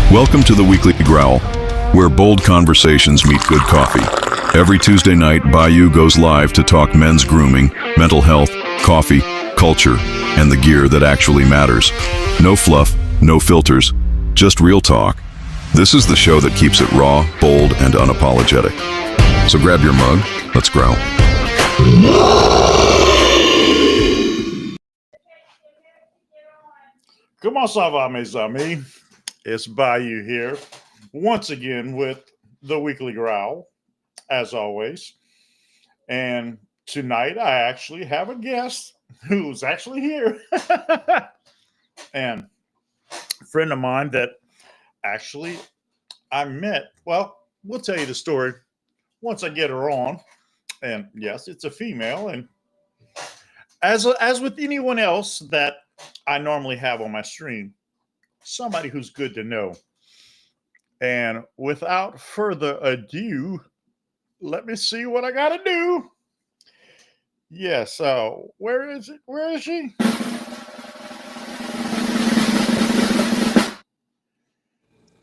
Welcome to the Weekly Growl, where bold conversations meet good coffee. Every Tuesday night, Bayou goes live to talk men's grooming, mental health, coffee, culture, and the gear that actually matters. No fluff, no filters, just real talk. This is the show that keeps it raw, bold, and unapologetic. So grab your mug, let's growl. Comment ça va, mes amis? It's Bayou here, once again with the Weekly Growl, as always. And tonight I actually have a guest who's actually here. And a friend of mine that actually I met. Well, we'll tell you the story once I get her on. And yes, it's a female. And as with anyone else that I normally have on my stream, somebody who's good to know. And without further ado, let me see what I gotta do. Yes, where is it? Where is she?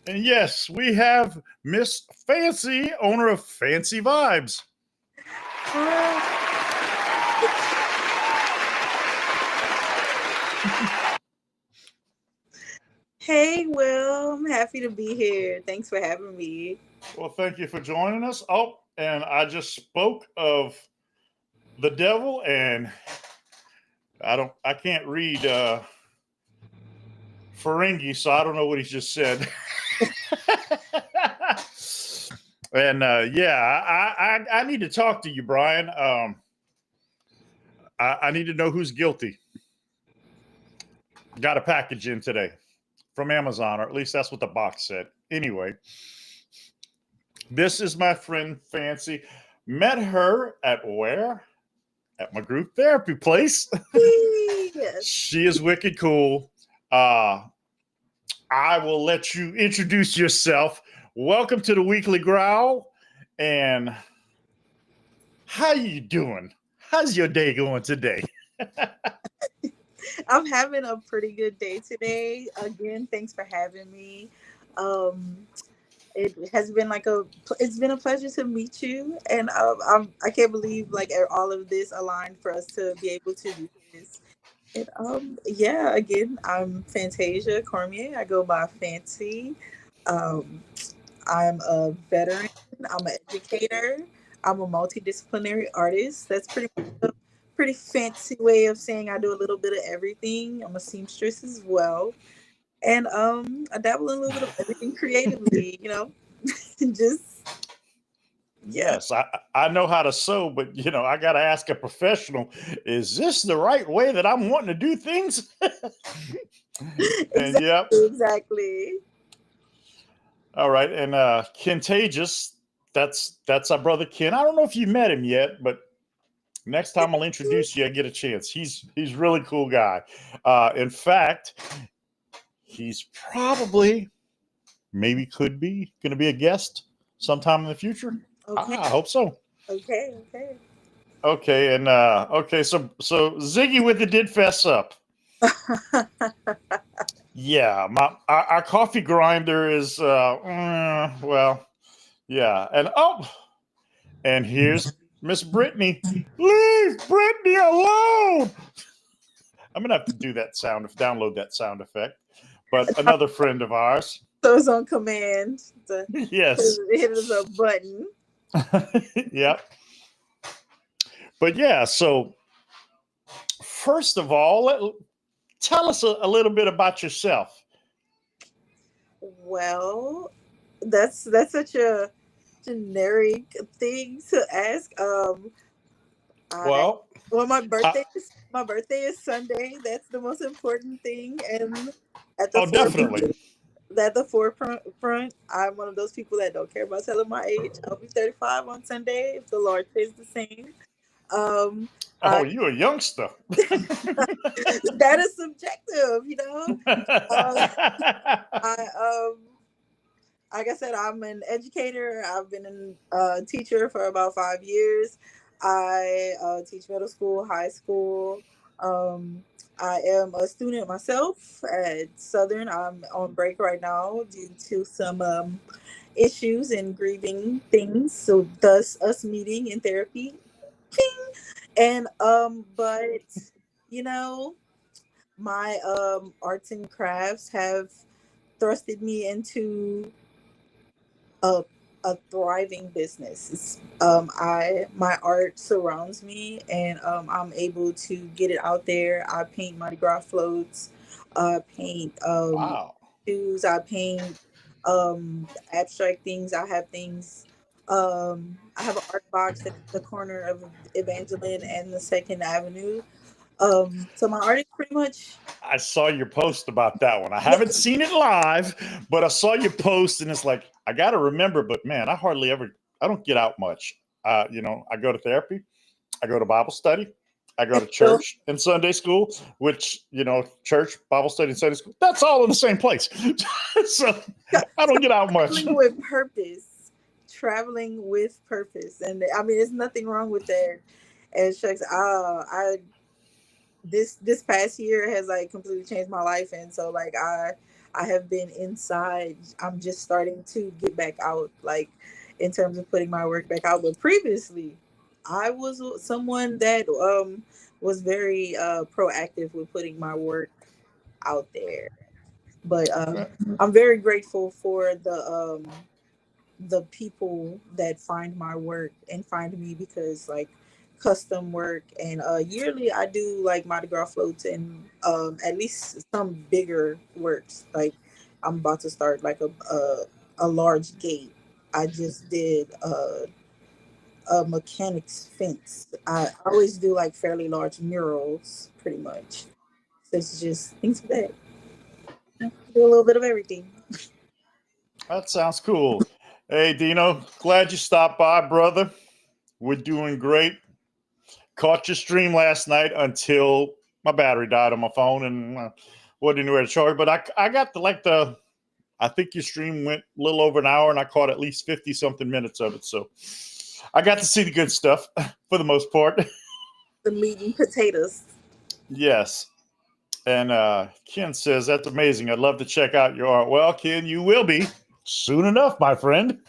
And yes, we have Miss Fancy, owner of Fancy Vibes. Hey, Will, I'm happy to be here. Thanks for having me. Well, thank you for joining us. Oh, and I just spoke of the devil, and I can't read Ferengi, so I don't know what he just said. And I need to talk to you, Brian. I need to know who's guilty. Got a package in today from Amazon, or at least that's what the box said. Anyway, this is my friend Fancy. Met her at where? At my group therapy place. Yes. She is wicked cool. I will let you introduce yourself. Welcome to the Weekly Growl. And how you doing? How's your day going today? I'm having a pretty good day today. Again, thanks for having me. It has been it's been a pleasure to meet you, and I can't believe all of this aligned for us to be able to do this. And again, I'm Fantasia Cormier. I go by Fancy. Um, I'm a veteran. I'm an educator. I'm a multidisciplinary artist. That's pretty fancy way of saying I do a little bit of everything. I'm a seamstress as well. And I dabble in a little bit of everything creatively, just Yes, I know how to sew, but I gotta ask a professional, is this the right way that I'm wanting to do things? And yep. Exactly. All right. And Contagious, that's our brother Ken. I don't know if you met him yet, but next time I'll introduce you. I get a chance. He's really cool guy. In fact, he's probably could be going to be a guest sometime in the future. Okay. I hope so. Okay. Okay. And so Ziggy with it did fess up. Yeah, our coffee grinder is well, yeah. And here's Miss Brittany. Leave Brittany alone. I'm gonna have to do that download that sound effect. But another friend of ours. So it's on command. Yes. Hit us a button. Yep. But yeah, so first of all, tell us a little bit about yourself. Well, that's such a generic thing to ask. My birthday is Sunday. That's the most important thing. And Definitely. At the forefront, I'm one of those people that don't care about telling my age. I'll be 35 on Sunday if the Lord says the same. You're a youngster. That is subjective, Like I said, I'm an educator. I've been a teacher for about 5 years. I teach middle school, high school. I am a student myself at Southern. I'm on break right now due to some issues and grieving things. So thus us meeting in therapy. And but you know, my arts and crafts have thrusted me into a a thriving business. I my art surrounds me, and I'm able to get it out there. I paint Mardi Gras floats. I paint Wow. shoes. I paint abstract things. I have things. I have an art box at the corner of Evangeline and the Second Avenue. So my art is pretty much I saw your post about that one. I yeah. haven't seen it live, but I saw your post, and it's like I got to remember. But man, I hardly ever. I don't get out much. I go to therapy. I go to Bible study. I go to So church and Sunday school, which, church, Bible study, and Sunday school, that's all in the same place. So I don't get out much. traveling with purpose, traveling with purpose, and I mean, there's nothing wrong with that. And shucks, I this past year has like completely changed my life, and so like I have been inside. I'm just starting to get back out, like in terms of putting my work back out. But previously, I was someone that was very proactive with putting my work out there. But I'm very grateful for the people that find my work and find me because like custom work and yearly I do like Mardi Gras floats and at least some bigger works. Like I'm about to start like a large gate. I just did a mechanic's fence. I always do like fairly large murals pretty much. So it's just things like that. Do a little bit of everything. That sounds cool. Hey, Dino, glad you stopped by, brother. We're doing great. Caught your stream last night until my battery died on my phone and wasn't anywhere to charge. But I got I think your stream went a little over an hour and I caught at least 50 something minutes of it. So I got to see the good stuff for the most part. The meat and potatoes. Yes. And Ken says, that's amazing. I'd love to check out your art. Well, Ken, you will be soon enough, my friend.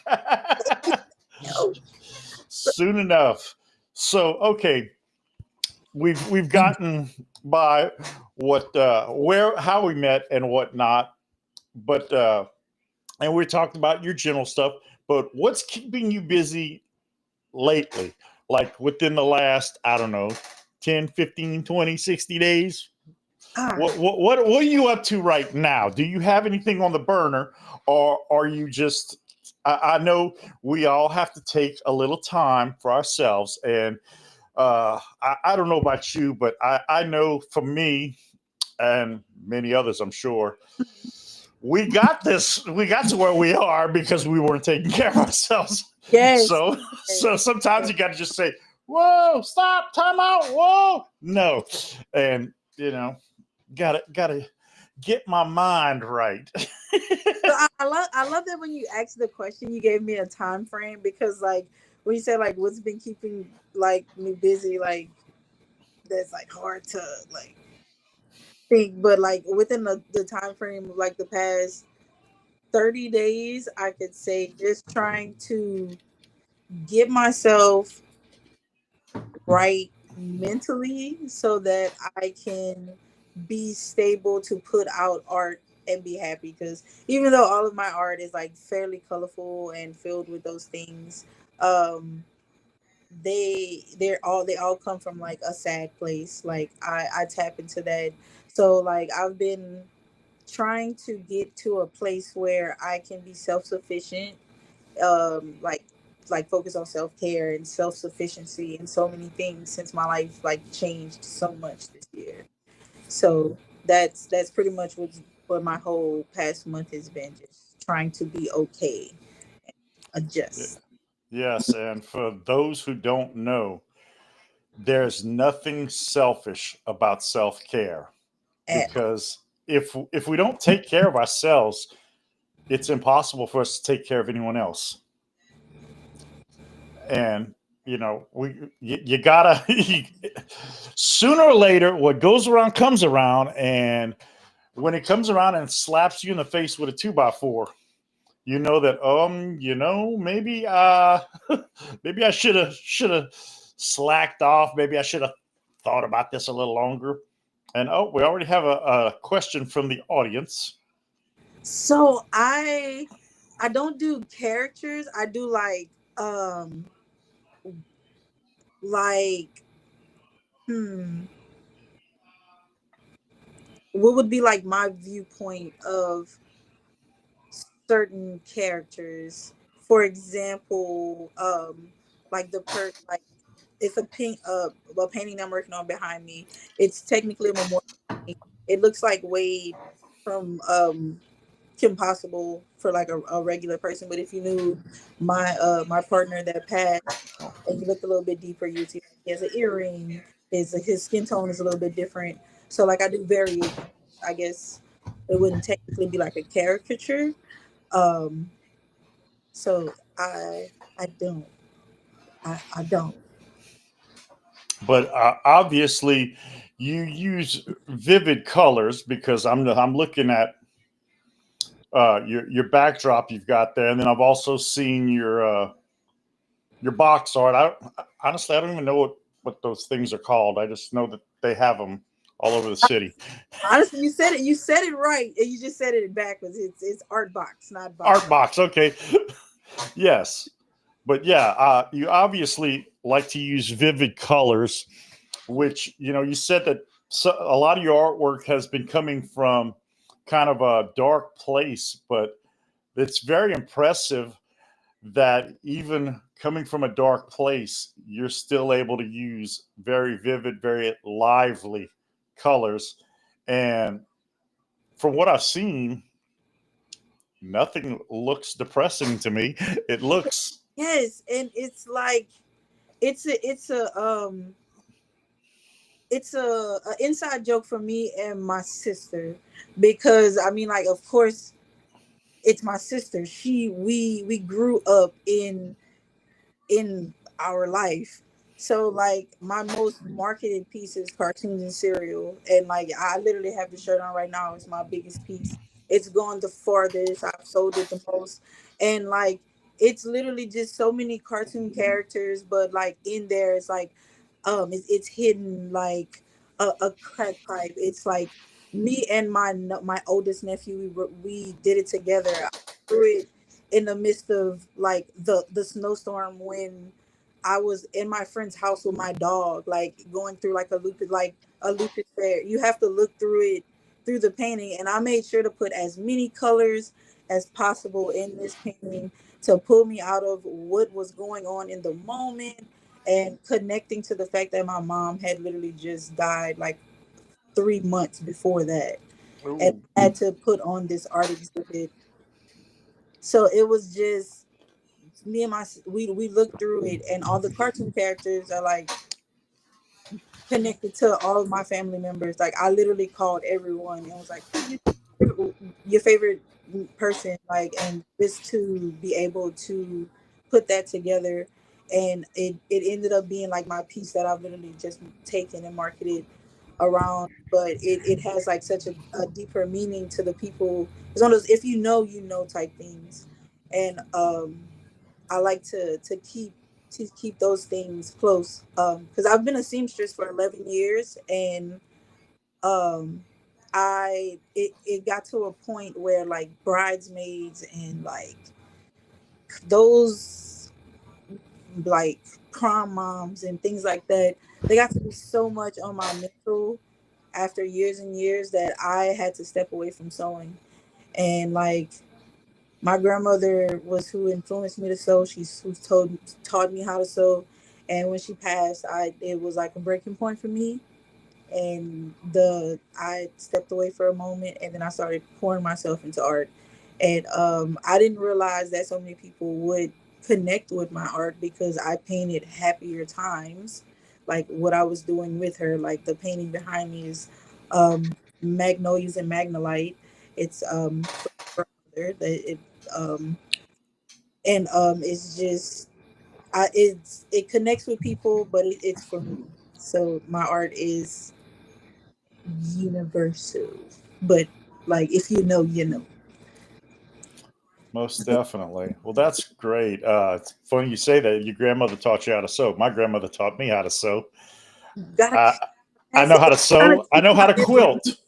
Oh, Soon enough. So, okay, we've gotten by how we met and whatnot, but and we talked about your general stuff. But what's keeping you busy lately? Like within the last, I don't know, 10, 15, 20, 60 days? ah, What are you up to right now? Do you have anything on the burner, or are you just? I know we all have to take a little time for ourselves, and I don't know about you, but I know for me and many others, I'm sure, we got this. We got to where we are because we weren't taking care of ourselves. yes. So sometimes you got to just say, "Whoa, stop, time out, whoa, no," and gotta get my mind right. So I love that when you asked the question, you gave me a time frame because like when you said like what's been keeping like me busy, like that's like hard to like think, but like within the time frame of like the past 30 days, I could say just trying to get myself right mentally so that I can be stable to put out art and be happy because even though all of my art is like fairly colorful and filled with those things, um they all come from like a sad place. Like I tap into that. So like I've been trying to get to a place where I can be self-sufficient, like focus on self-care and self-sufficiency and so many things since my life like changed so much this year. So that's pretty much what my whole past month has been, just trying to be okay, adjust Yes, and for those who don't know, there's nothing selfish about self-care at because if we don't take care of ourselves, it's impossible for us to take care of anyone else. And you gotta sooner or later what goes around comes around, and when it comes around and slaps you in the face with a 2x4, you know that maybe maybe I should have slacked off. Maybe I should have thought about this a little longer. And we already have a question from the audience. So I don't do characters. I do like hmm what would be like my viewpoint of certain characters. For example, like like it's a painting I'm working on behind me. It's technically a memorial painting. It looks like Wade from Kim Possible for like a regular person, but if you knew my partner that passed and you look a little bit deeper, you would see like he has an earring. His skin tone is a little bit different. So like I do variation. I guess it wouldn't technically be like a caricature. Um, so I don't I don't. But obviously, you use vivid colors because I'm looking at your backdrop you've got there, and then I've also seen your box art. Honestly, I don't even know what those things are called. I just know that they have them all over the city. Honestly, you said it right, and you just said it backwards. It's art box, not box. Art box, okay. Yes, but yeah, you obviously like to use vivid colors, which you said that a lot of your artwork has been coming from kind of a dark place, but it's very impressive that even coming from a dark place, you're still able to use very vivid, very lively colors. And from what I've seen, nothing looks depressing to me. It looks Yes, and it's like it's a it's a it's a inside joke for me and my sister because I mean like of course it's my sister. We grew up in our life. So like my most marketed piece is cartoons and cereal, and like I literally have the shirt on right now. It's my biggest piece. It's gone the farthest. I've sold it the most, and like it's literally just so many cartoon characters, but like in there it's like it's hidden like a crack pipe. It's like me and my oldest nephew. We did it together. I threw it in the midst of like the snowstorm when I was in my friend's house with my dog, like going through like a lupus fair. You have to look through it through the painting, and I made sure to put as many colors as possible in this painting to pull me out of what was going on in the moment and connecting to the fact that my mom had literally just died like 3 months before that, and ooh, I had to put on this art exhibit. So it was just me and we looked through it, and all the cartoon characters are like connected to all of my family members. Like I literally called everyone and was like, your favorite person, like, and just to be able to put that together, and it ended up being like my piece that I've literally just taken and marketed around. But it has like such a deeper meaning to the people. It's one of those if you know you know type things, and I like to keep those things close because I've been a seamstress for 11 years, and um it got to a point where like bridesmaids and like those like prom moms and things like that, they got to be so much on my mental after years and years that I had to step away from sewing. And like my grandmother was who influenced me to sew. She's who taught me how to sew. And when she passed, I it was like a breaking point for me. And the I stepped away for a moment, and then I started pouring myself into art. And I didn't realize that so many people would connect with my art because I painted happier times, like what I was doing with her. Like the painting behind me is magnolias and magnolite. It's for her grandmother. That it um and it's just it connects with people, but it's for me. So my art is universal. But like, if you know, you know. Most definitely. Well, that's great. It's funny you say that. Your grandmother taught you how to sew. My grandmother taught me how to sew. Gotta I, I pass know it. how to Trying to sew. I teach know how my to siblings. quilt,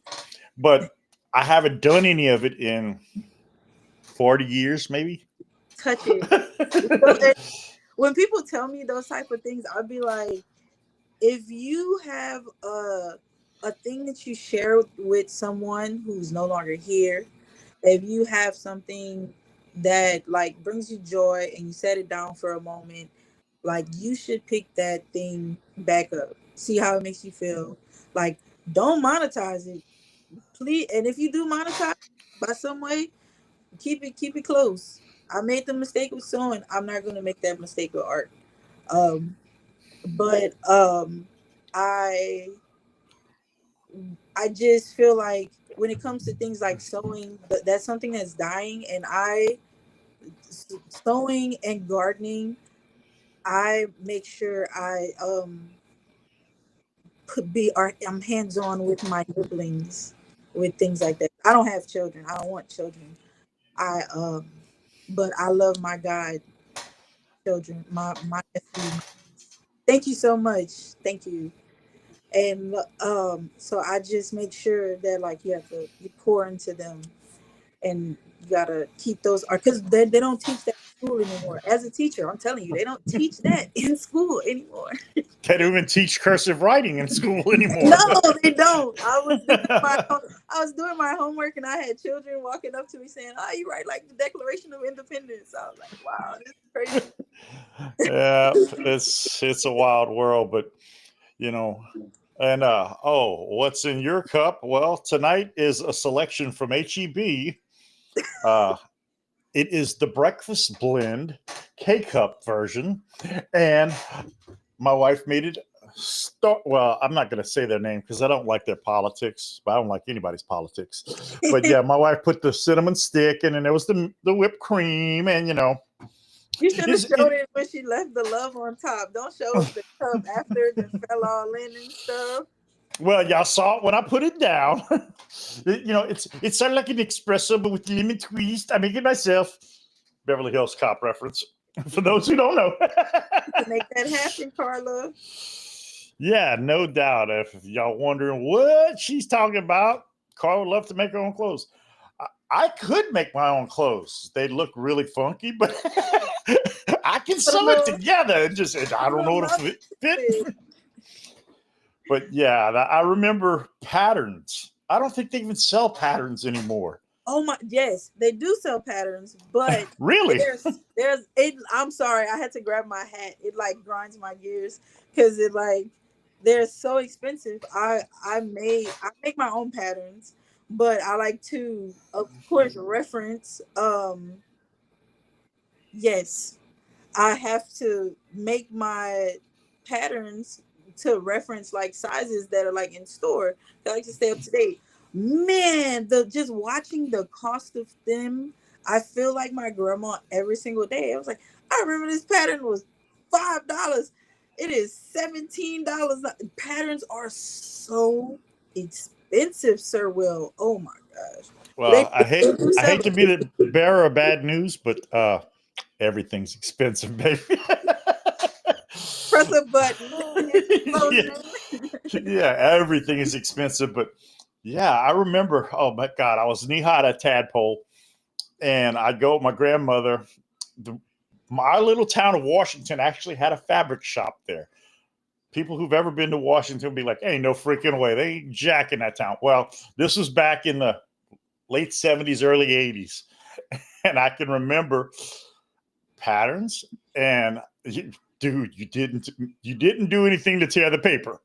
but I haven't done any of it in 40 years, maybe. Touch it. So, when people tell me those type of things, I'll be like, if you have a thing that you share with someone who's no longer here, if you have something that like brings you joy and you set it down for a moment, like you should pick that thing back up. See how it makes you feel. Like, don't monetize it, please. And if you do monetize by some way, keep it close. I made the mistake with sewing. I'm not gonna make that mistake with art. Um, but I I just feel like when it comes to things like sewing, that's something that's dying. And sewing and gardening, I make sure I'm hands on with my siblings with things like that. I don't have children. I don't want children. I but I love my God children, my nephew. Thank you so much. Thank you. And so I just make sure that like you pour into them, and you gotta keep those art, because they don't teach that in school anymore. As a teacher, I'm telling you, they don't teach that in school anymore. They don't even teach cursive writing in school anymore. No, they don't. I was doing my homework, and I had children walking up to me saying, "Oh, you write like the Declaration of Independence." I was like, "Wow, this is crazy." Yeah, it's a wild world, but you know, and what's in your cup? Well, tonight is a selection from HEB. Uh, it is the breakfast blend K-cup version, and my wife made it. Well, I'm not going to say their name because I don't like their politics, but I don't like anybody's politics. But yeah, my wife put the cinnamon stick in, and there was the whipped cream, and You should have it's, showed it, it when she left the love on top. Don't show us the cup after it fell all in and stuff. well, y'all saw it when I put it down. It's sort of like an espresso, but with lemon twist. I make it myself. Beverly Hills Cop reference for those who don't know. To make that happen, Carla. Yeah, no doubt. If y'all wondering what she's talking about, Carl would love to make her own clothes. I could make my own clothes. They look really funky, but I can Put a sew it little, together. I don't know what love to into it. fit. But yeah, I remember patterns. I don't think they even sell patterns anymore. Oh my, yes, they do sell patterns, but Really? there's it. I'm sorry, I had to grab my hat. It like grinds my gears because it like they're so expensive. I make my own patterns, but I like to, of course, reference. Yes, I have to make my patterns to reference like sizes that are like in store. I like to stay up to date. Man, the just watching the cost of them, I feel like my grandma every single day. I was like, I remember this pattern was $5. It is $17. Patterns are so expensive, Sir Will. Oh my gosh. They, Well, I hate they do I sell hate to be it. the bearer of bad news, but everything's expensive, baby. Press a button. yeah, Explosion. yeah, everything is expensive. But yeah, I remember. Oh my God, I was knee high to a tadpole, and I'd go with my grandmother. My little town of Washington actually had a fabric shop there. People who've ever been to Washington will be like, "Ain't no freaking way, they ain't jack in that town." Well, this was back in the late '70s, early '80s, and I can remember patterns and dude, you didn't do anything to tear the paper.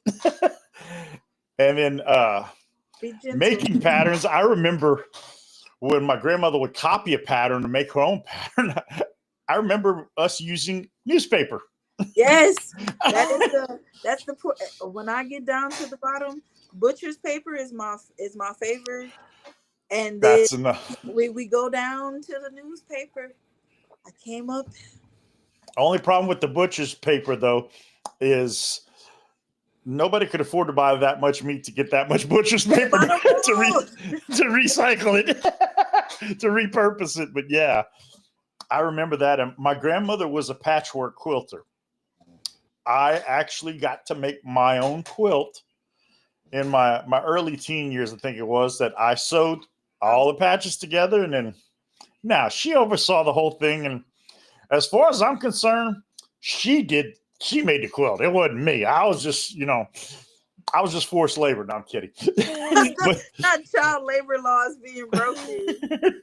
And then Be gentle. making patterns, I remember when my grandmother would copy a pattern to make her own pattern. I remember us using newspaper. Yes, that's the when I get down to the bottom, butcher's paper is my favorite, and then That's enough. we go down to the newspaper. I came up. Only problem with the butcher's paper, though, is nobody could afford to buy that much meat to get that much butcher's paper to recycle it, to repurpose it. But yeah, I remember that. And my grandmother was a patchwork quilter. I actually got to make my own quilt in my early teen years, I think it was, that I sewed all the patches together. And then now she oversaw the whole thing. And as far as I'm concerned, she made the quilt. It wasn't me. I was just, I was just forced labor. No, I'm kidding. But, not child labor laws being broken.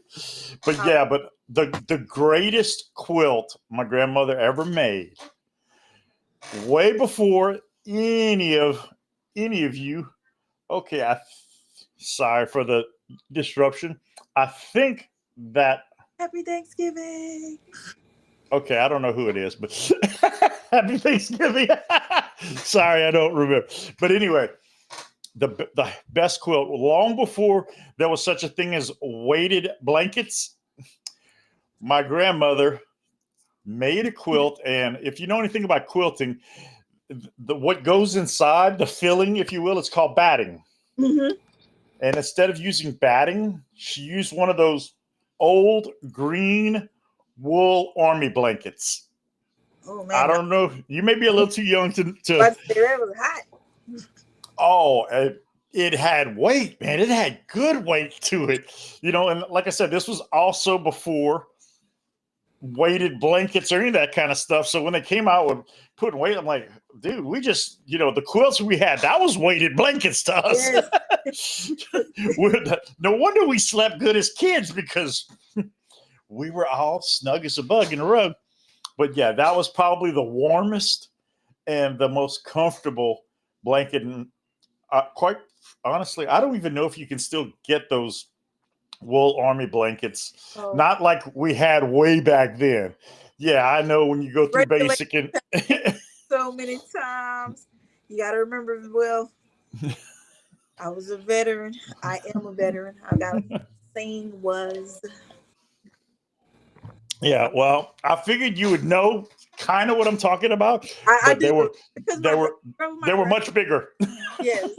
but the greatest quilt my grandmother ever made, way before any of you. Okay, sorry for the disruption. I think that. Happy Thanksgiving. Okay, I don't know who it is, but happy Thanksgiving. Sorry, I don't remember. But anyway, the best quilt, long before there was such a thing as weighted blankets, my grandmother made a quilt. And if you know anything about quilting, what goes inside, the filling, if you will, it's called batting. Mm-hmm. And instead of using batting, she used one of those old green wool army blankets. Oh man! I don't know. You may be a little too young to. But it was hot. Oh, it had weight, man. It had good weight to it, And like I said, this was also before weighted blankets or any of that kind of stuff. So when they came out with putting weight, I'm like, dude, we just, the quilts we had, that was weighted blankets to us. Yes. No wonder we slept good as kids, because we were all snug as a bug in a rug. But yeah, that was probably the warmest and the most comfortable blanket. And quite honestly, I don't even know if you can still get those wool army blankets. Oh. Not like we had way back then. Yeah, I know when you go through basic and so many times. You got to remember as well. I was a veteran. I am a veteran. I got saying was. Yeah, well, I figured you would know kind of what I'm talking about. I do. They were much bigger. Yes.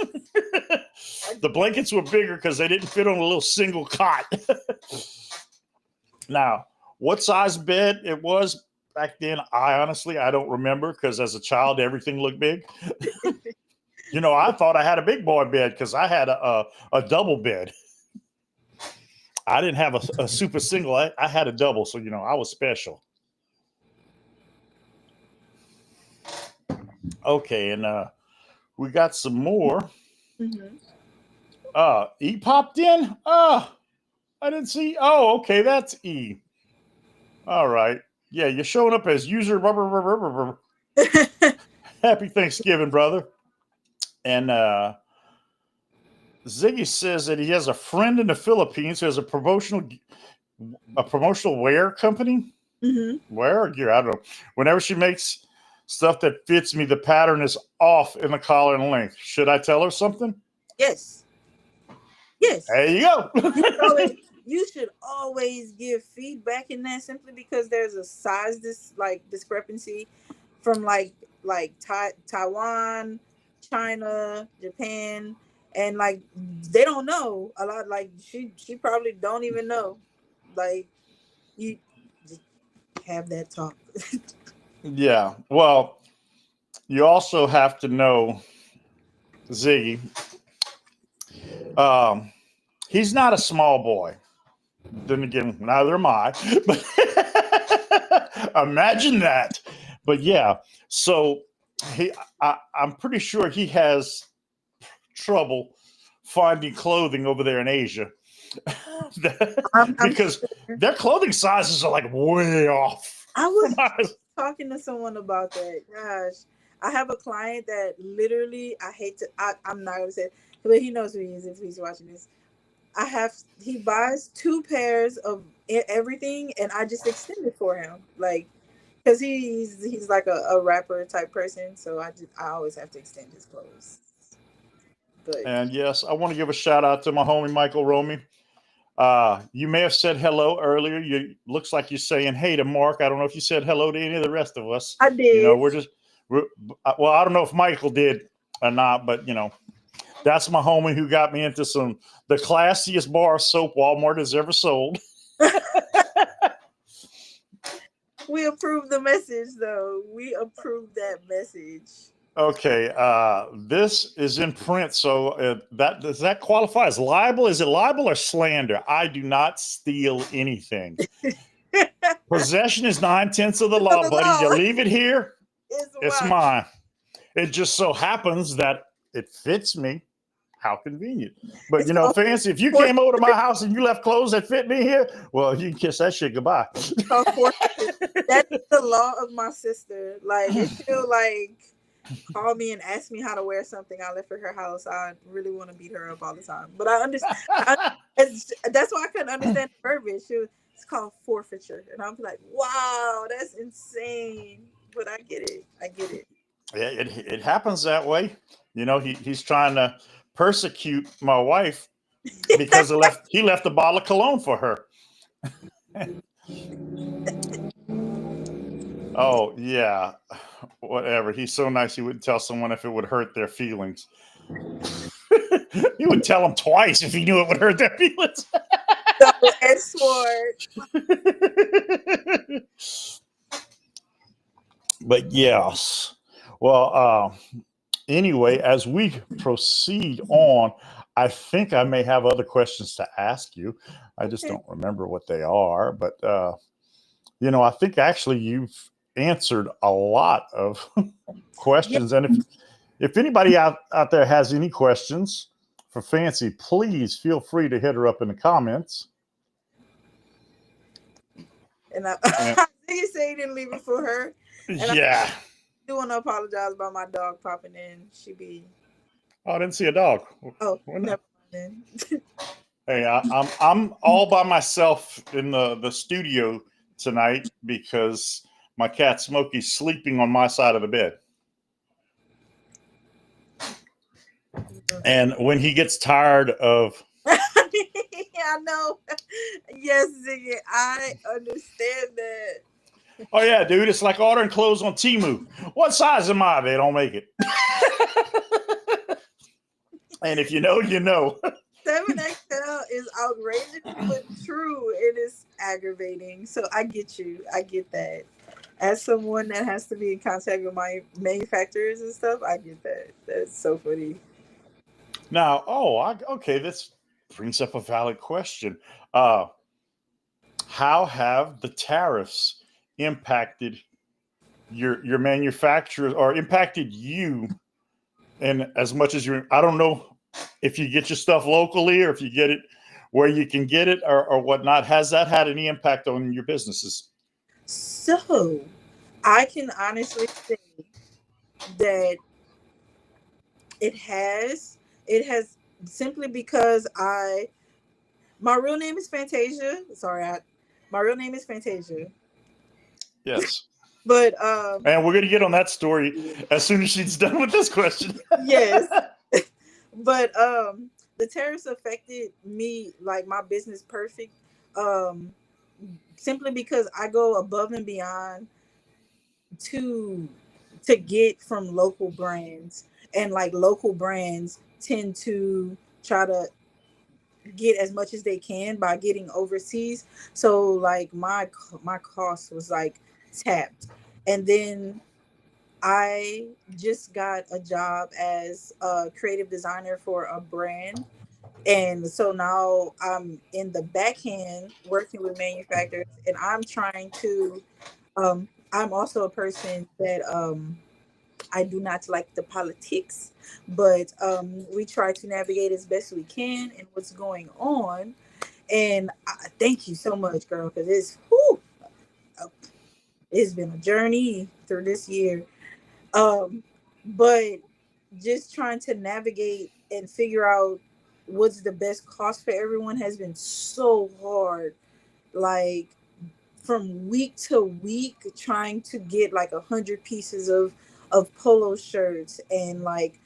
The blankets were bigger because they didn't fit on a little single cot. Now, what size bed it was back then, I don't remember, because as a child, everything looked big. I thought I had a big boy bed because I had a double bed. I didn't have a super single. I had a double, so I was special. Okay, and we got some more. Mm-hmm. E popped in. I didn't see. Oh, okay, that's E. All right. Yeah, you're showing up as user. Happy Thanksgiving, brother. And Ziggy says that he has a friend in the Philippines who has a promotional wear company. Mm-hmm. Wear or gear, I don't know. Whenever she makes stuff that fits me, the pattern is off in the collar and length. Should I tell her something? Yes. There you go. You should always give feedback in that, simply because there's a size discrepancy from Taiwan, China, Japan. And they don't know a lot. She probably don't even know. You just have that talk. Yeah. Well, you also have to know, Ziggy. He's not a small boy. Then again, neither am I. But imagine that. But yeah. So I'm pretty sure he has trouble finding clothing over there in Asia. Because their clothing sizes are way off. I was talking to someone about that. Gosh, I have a client that literally, I'm not gonna say it, but he knows who he is if he's watching this. He buys 2 pairs of everything, and I just extend it for him, because he's like a rapper type person, so I always have to extend his clothes. But. And yes, I want to give a shout out to my homie Michael Romy. You may have said hello earlier. You looks like you're saying hey to Mark. I don't know if you said hello to any of the rest of us. I did. Well, I don't know if Michael did or not, but that's my homie who got me into the classiest bar of soap Walmart has ever sold. We approve the message, though. We approve that message. Okay, this is in print, so does that qualify as libel? Is it libel or slander? I do not steal anything. Possession is 9/10 of the law, buddy. You leave it here, it's mine. It just so happens that it fits me. How convenient. But Fancy, if you came over to my house and you left clothes that fit me here, well, you can kiss that shit goodbye. That's the law of my sister. Like, if she'll call me and ask me how to wear something I left at her house, I really want to beat her up all the time. But I understand. That's why I couldn't understand the verbiage. It's called forfeiture. And I'm like, wow, that's insane. But I get it. Yeah, it happens that way. He's trying to persecute my wife because he left a bottle of cologne for her. Oh yeah, whatever. He's so nice he wouldn't tell someone if it would hurt their feelings. He would tell them twice if he knew it would hurt their feelings. Double-edged sword. But yes. Well, anyway, as we proceed on, I think I may have other questions to ask you. I just don't remember what they are. But, I think actually you've answered a lot of questions. Yeah. And if anybody out there has any questions for Fancy, please feel free to hit her up in the comments. And I think you say you didn't leave it for her. And yeah. I do want to apologize about my dog popping in. Oh, I didn't see a dog. Oh, never mind. Hey, I'm all by myself in the studio tonight because my cat Smokey's sleeping on my side of the bed. And when he gets tired of I know. Yes, Ziggy, I understand that. Oh yeah, dude, it's like ordering clothes on Temu. What size am I? They don't make it. And if you know, you know. 7XL is outrageous but true. It is aggravating. So I get you. I get that. As someone that has to be in contact with my manufacturers and stuff, I get that. That's so funny. Now, okay, this brings up a valid question. How have the tariffs impacted your manufacturers or impacted you? And as much as I don't know if you get your stuff locally or if you get it where you can get it or whatnot. Has that had any impact on your businesses? So I can honestly say that it has simply because my real name is Fantasia. My real name is Fantasia. Yes. But and we're gonna get on that story as soon as she's done with this question. Yes. But the tariffs affected me, like my business perfect, simply because I go above and beyond to get from local brands, and like local brands tend to try to get as much as they can by getting overseas. So like my cost was like tapped, and then I just got a job as a creative designer for a brand. And so now I'm in the backhand working with manufacturers, and I'm trying to, I'm also a person that I do not like the politics, but we try to navigate as best we can and what's going on. And thank you so much, girl, because it's been a journey through this year. But just trying to navigate and figure out what's the best cost for everyone has been so hard. Like from week to week, trying to get like 100 pieces of polo shirts, and like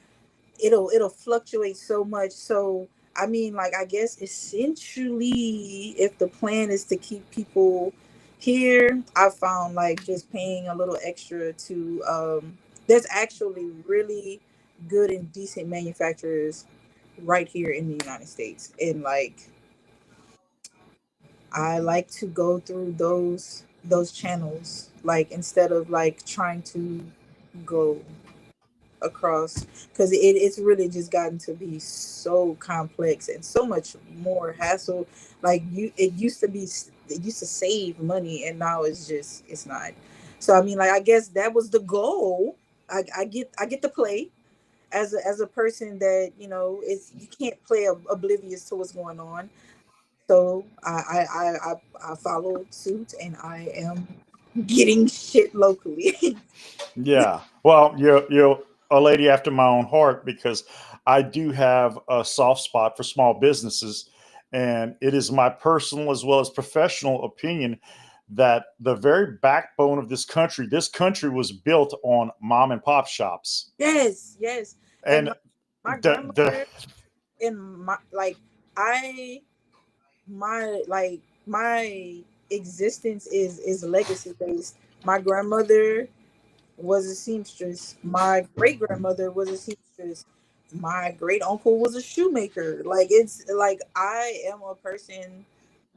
it'll fluctuate so much. So I mean, like, I guess essentially, if the plan is to keep people here, I found like just paying a little extra to, there's actually really good and decent manufacturers right here in the United States. And like, I like to go through those channels, like, instead of like trying to go across, because it's really just gotten to be so complex and so much more hassle. Like, it used to be, it used to save money, and now it's not. So I mean, like, I guess that was the goal. I get to play as a person that, it's, you can't play oblivious to what's going on. So I followed suit, and I am getting shit locally. Yeah. Well, you're a lady after my own heart because I do have a soft spot for small businesses, and it is my personal as well as professional opinion that the very backbone of this country was built on mom and pop shops. Yes, yes. And And my the grandmother, and my, like, I my like my existence is legacy based. My grandmother was a seamstress. My great grandmother was a seamstress. My great uncle was a shoemaker. Like, it's like I am a person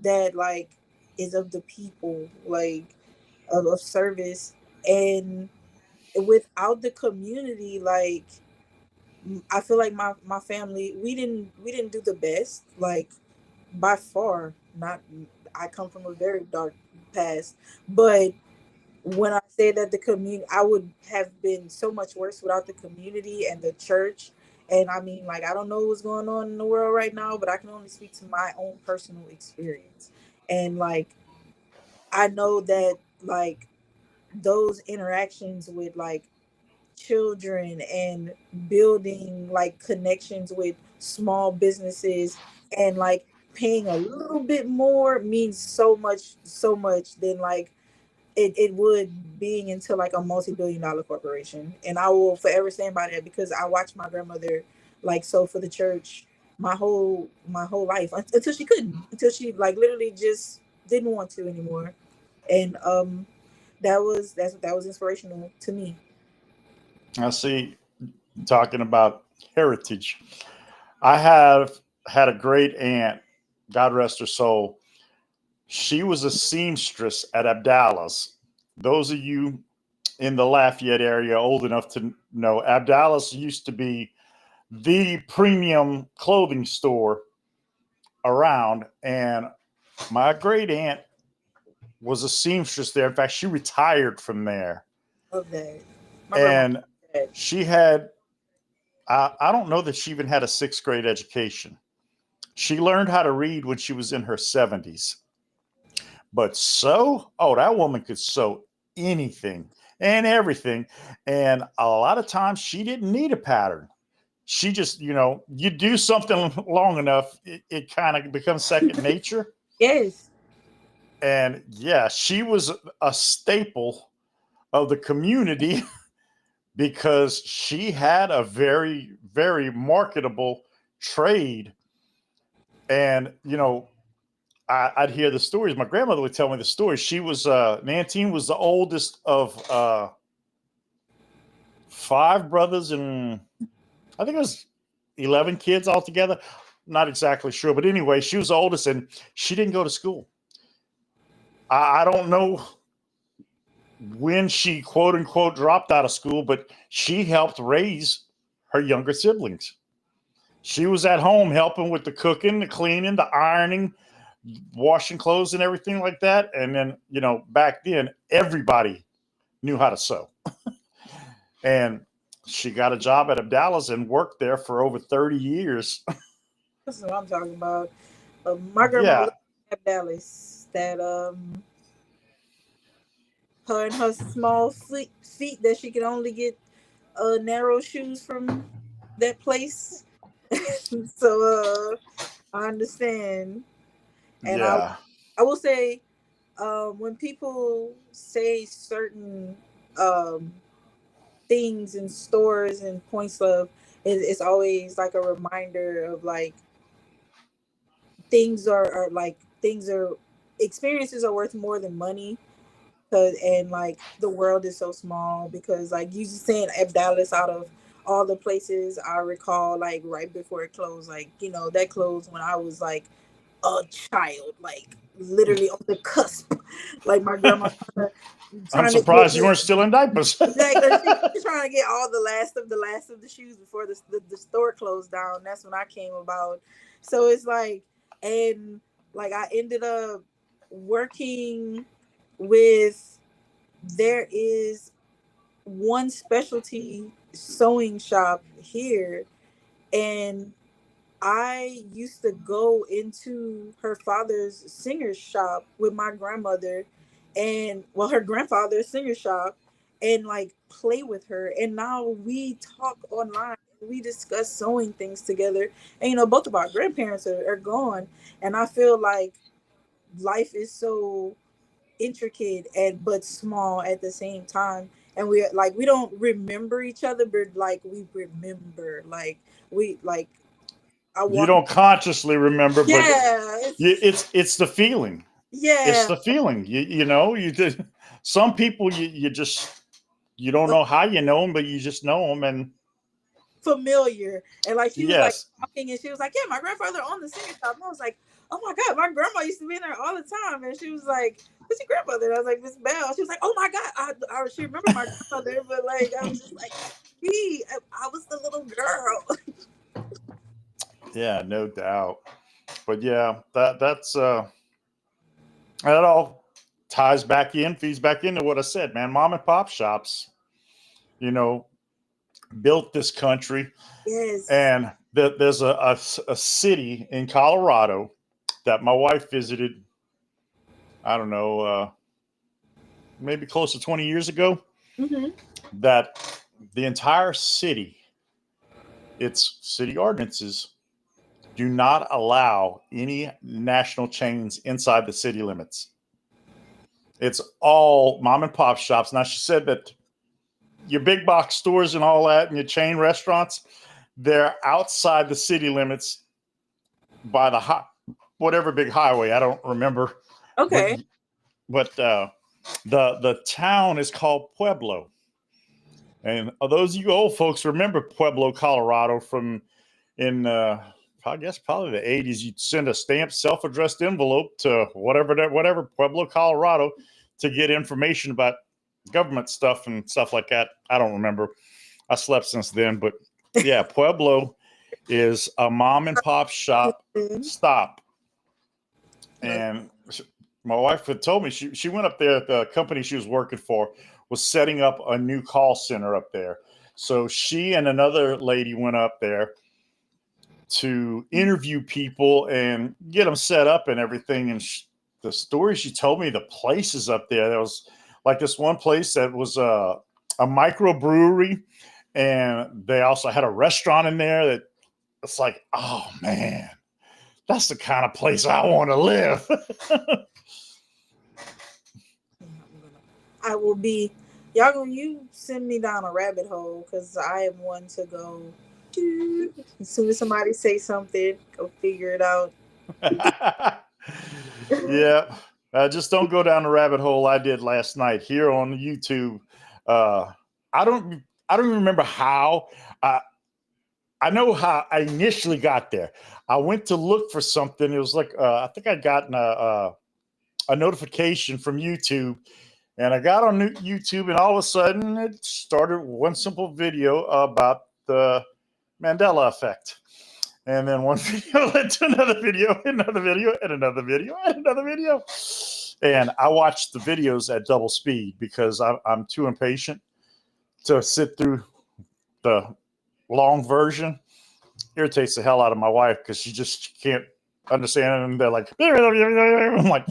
that, like, is of the people, like, of service. And without the community, like, I feel like my family, we didn't do the best, like, by far. Not, I come from a very dark past, but when I say that the community, I would have been so much worse without the community and the church. And I mean, like, I don't know what's going on in the world right now, but I can only speak to my own personal experience. And like, I know that, like, those interactions with, like, children, and building like connections with small businesses, and like paying a little bit more means so much than like it would being into like a multi-billion-dollar corporation. And I will forever stand by that, because I watched my grandmother, like, sew for the church my whole life, until she couldn't, until she, like, literally just didn't want to anymore. And that was inspirational to me. I see talking about heritage. I have had a great aunt, God rest her soul. She was a seamstress at Abdallah's. Those of you in the Lafayette area old enough to know, Abdallah's used to be the premium clothing store around. And my great aunt was a seamstress there. In fact, she retired from there. Love that. My grandma And did that. she had, I don't know that she even had a sixth grade education. She learned how to read when she was in her 70s. But sew, oh, that woman could sew anything and everything. And a lot of times she didn't need a pattern. She just, you do something long enough, it kind of becomes second nature. Yes. And yeah, she was a staple of the community because she had a very, very marketable trade. And, I'd hear the stories. My grandmother would tell me the story. She was, Nantine was the oldest of five brothers, and I think it was 11 kids altogether. Not exactly sure. But anyway, she was the oldest, and she didn't go to school. I don't know when she, quote unquote, dropped out of school, but she helped raise her younger siblings. She was at home helping with the cooking, the cleaning, the ironing, washing clothes, and everything like that. And then, back then, everybody knew how to sew. And she got a job at Abdallah's and worked there for over 30 years. That's what I'm talking about. My grandma Yeah. lived in Dallas. That her and her small feet that she could only get narrow shoes from that place. So I understand. And Yeah. I will say, when people say certain um things in stores and points of, it's always like a reminder of, like, things are experiences are worth more than money. Cause and like the world is so small because like you just saying F Dallas out of all the places I recall like right before it closed, like that closed when I was like a child, like literally on the cusp. Like my grandma I'm trying to get surprised you weren't still in diapers. exactly. She's trying to get all the last of the shoes before the store closed down. That's when I came about. So it's like, and like I ended up working with. There is one specialty sewing shop here, and I used to go into her father's singer shop with my grandmother and well her grandfather's singer shop and like play with her, and now we talk online and we discuss sewing things together, and both of our grandparents are gone, and I feel like life is so intricate and but small at the same time, and we don't remember each other, but like we remember, like we like I You want. don't consciously remember, but Yeah, it's the feeling. It's yeah, the feeling. You did. Some people you just you don't know how you know them, but you just know them, and familiar. And like she was like yes, talking, and she was like, "Yeah, my grandfather owned the singer shop." And I was like, "Oh my god, my grandma used to be in there all the time." And she was like, "What's your grandmother?" And I was like, "Miss Bell." She was like, "Oh my god, she remember my grandmother," but like I was just like, "Me, I was the little girl." yeah, no doubt. But yeah, that all ties back in, feeds back into what I said, man. Mom and pop shops, you know, built this country. Yes. And there's a city in Colorado that my wife visited, I don't know, maybe close to 20 years ago, Mm-hmm. that the entire city, its city ordinances, do not allow any national chains inside the city limits. It's all mom and pop shops. Now, she said that your big box stores and all that and your chain restaurants, they're outside the city limits by whatever big highway. I don't remember, but Okay. the town is called Pueblo. And those of you old folks remember Pueblo, Colorado from in I guess probably the 80s. You'd send a stamped self-addressed envelope to whatever Pueblo, Colorado, to get information about government stuff and stuff like that. I don't remember. I slept since then, but yeah, Pueblo is a mom and pop shop stop. And my wife had told me she went up there. The company she was working for was setting up a new call center up there. So she and another lady went up there to interview people and get them set up and everything. And the story she told me, the places up there was like this one place that was a microbrewery, and they also had a restaurant in there that it's like, oh man, that's the kind of place I want to live. I will be. Y'all gonna you send me down a rabbit hole because I am one to go. As soon as somebody say something, go figure it out. Yeah, just don't go down the rabbit hole I did last night here on YouTube. Uh, I don't I don't remember how. Uh, I know how I initially got there. I went to look for something. It was like I think I'd gotten a notification from YouTube, and I got on YouTube, and all of a sudden it started one simple video about the Mandela effect. And then one video led to another video, another video, and another video, and another video. And I watched the videos at double speed because I'm too impatient to sit through the long version. Irritates the hell out of my wife because she just can't understand it. And they're like, I'm like,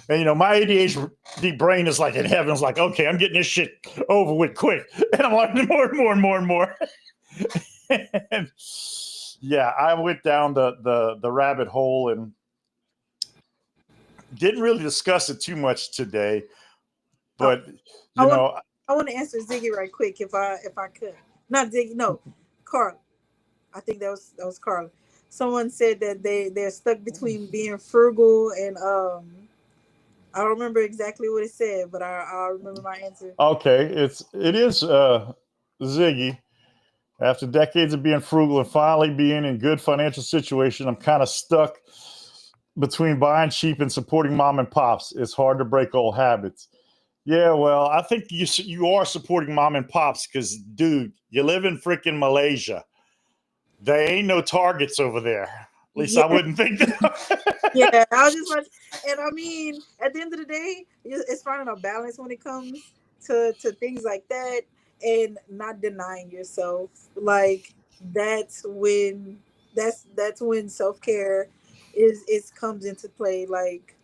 and my ADHD brain is like in heaven. It's like, okay, I'm getting this shit over with quick. And I'm like, more and more and more and more. And yeah, I went down the rabbit hole and didn't really discuss it too much today. But I you want know, I want to answer Ziggy right quick if I could. Not Ziggy, no, Carl. I think that was Carla. someone said that they're stuck between being frugal and I don't remember exactly what it said, but I remember my answer. Okay, it is Ziggy. After decades of being frugal and finally being in good financial situation, I'm kind of stuck between buying cheap and supporting mom and pops. It's hard to break old habits. Yeah, well, I think you are supporting mom and pops because, dude, you live in freaking Malaysia. There ain't no Targets over there. At least I wouldn't think that. Yeah, I was just like, and I mean, at the end of the day, it's finding a balance when it comes to things like that, and not denying yourself. Like that's when self care is comes into play. Like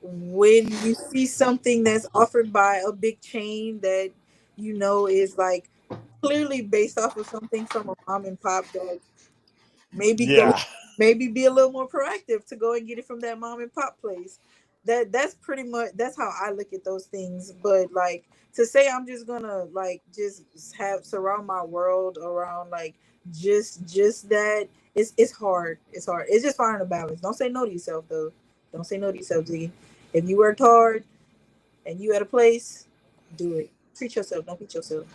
when you see something that's offered by a big chain that you know is like clearly based off of something from a mom and pop that maybe go Yeah. maybe be a little more proactive to go and get it from that mom and pop place. That's pretty much that's how I look at those things. But like to say I'm just gonna like just have surround my world around like just that it's hard. It's hard. It's just finding a balance. Don't say no to yourself though. Don't say no to yourself, Z. If you worked hard and you at a place, do it. Treat yourself. Don't beat yourself.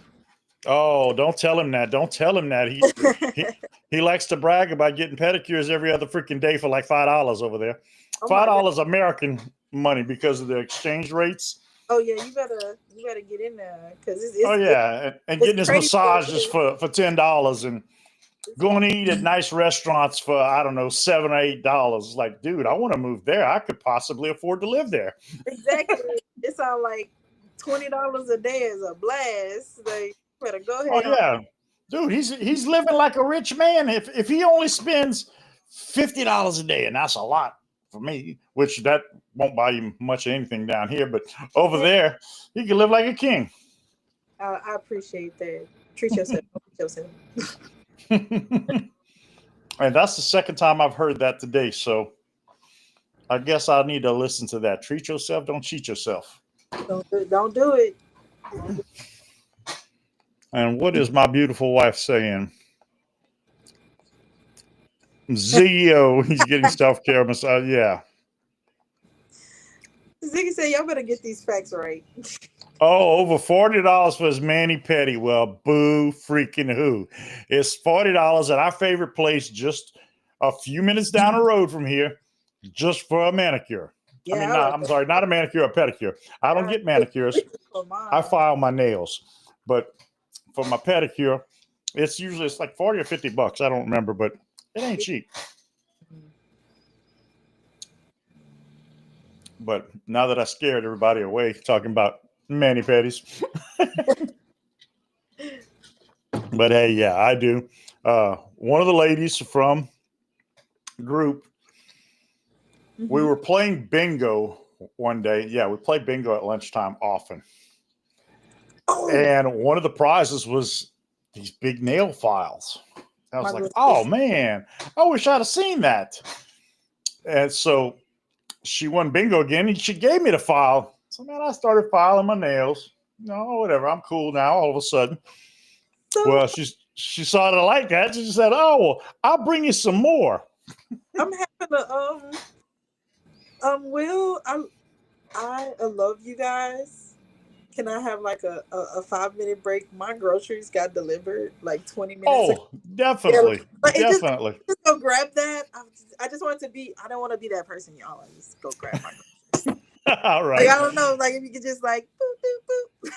Oh, don't tell him that. Don't tell him that. He he likes to brag about getting pedicures every other freaking day for like $5 over there. Oh my God. $5 American money because of the exchange rates. Oh yeah, you better get in there because Oh yeah, and it's getting his crazy. massage just for $10 and going to eat at nice restaurants for I don't know $7 or $8. Like, dude, I want to move there. I could possibly afford to live there. Exactly. It sounds like $20 a day is a blast. Like, you better go Oh ahead on. yeah, dude, he's living like a rich man. If he only spends $50 a day, and that's a lot for me, which that won't buy you much of anything down here, but over there, he can live like a king. I appreciate that. Treat yourself. Don't treat yourself. And that's the second time I've heard that today. So I guess I need to listen to that. Treat yourself, don't cheat yourself. Don't do it. And what is my beautiful wife saying? Zio, he's getting self-care massage. Yeah. Ziggy said, y'all better get these facts right. Oh, over $40 for his mani-pedi. Well, boo freaking who. It's $40 at our favorite place just a few minutes down the road from here just for a manicure. Yeah, I mean, like I'm that. sorry, not a manicure, a pedicure. I don't get manicures. For mine. I file my nails. But for my pedicure, it's like 40 or $50. I don't remember, but it ain't cheap. But now that I scared everybody away talking about mani-pedis. But hey, yeah, I do. One of the ladies from group, we were playing bingo one day. Yeah, we play bingo at lunchtime often. Oh, And one of the prizes was these big nail files. I was my like, goodness. oh man, I wish I'd have seen that. And so she won bingo again and she gave me the file. So man, I started filing my nails. No, whatever. I'm cool now all of a sudden. So Well, she saw it like that. She said, oh, well, I'll bring you some more. I'm having a Will, I love you guys. Can I have like a 5 minute break? My groceries got delivered like 20 minutes ago. Oh, definitely. Yeah, but Definitely. just go grab that. I just want to be, I don't want to be that person, y'all. I just go grab my groceries. All Like, right. I don't know, like if you could just like boop, boop, boop.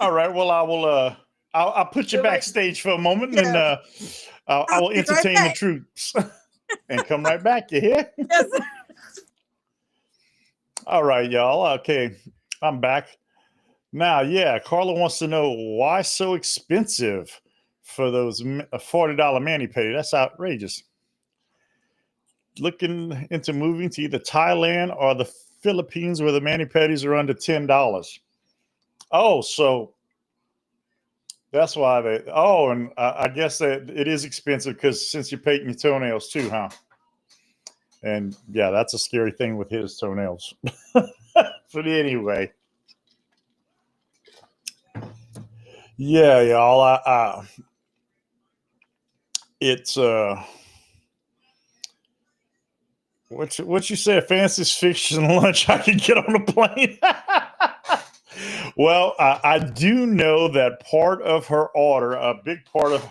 All right. Well, I will I'll put you You're like, backstage for a moment and yeah, I will be right entertain the back. troops and come right back. You hear? Yes. All right, y'all. Okay. I'm back. Now, yeah, Carla wants to know why so expensive for those $40 mani-pedi. That's outrageous. Looking into moving to either Thailand or the Philippines where the mani-pedis are under $10. Oh, so that's why they. Oh, and I guess that it is expensive because since you're painting your toenails too, huh? And yeah, that's a scary thing with his toenails. But anyway, yeah, y'all. It's What you say? A fancy fiction lunch I can get on a plane. Well, I do know that part of her order, a big part of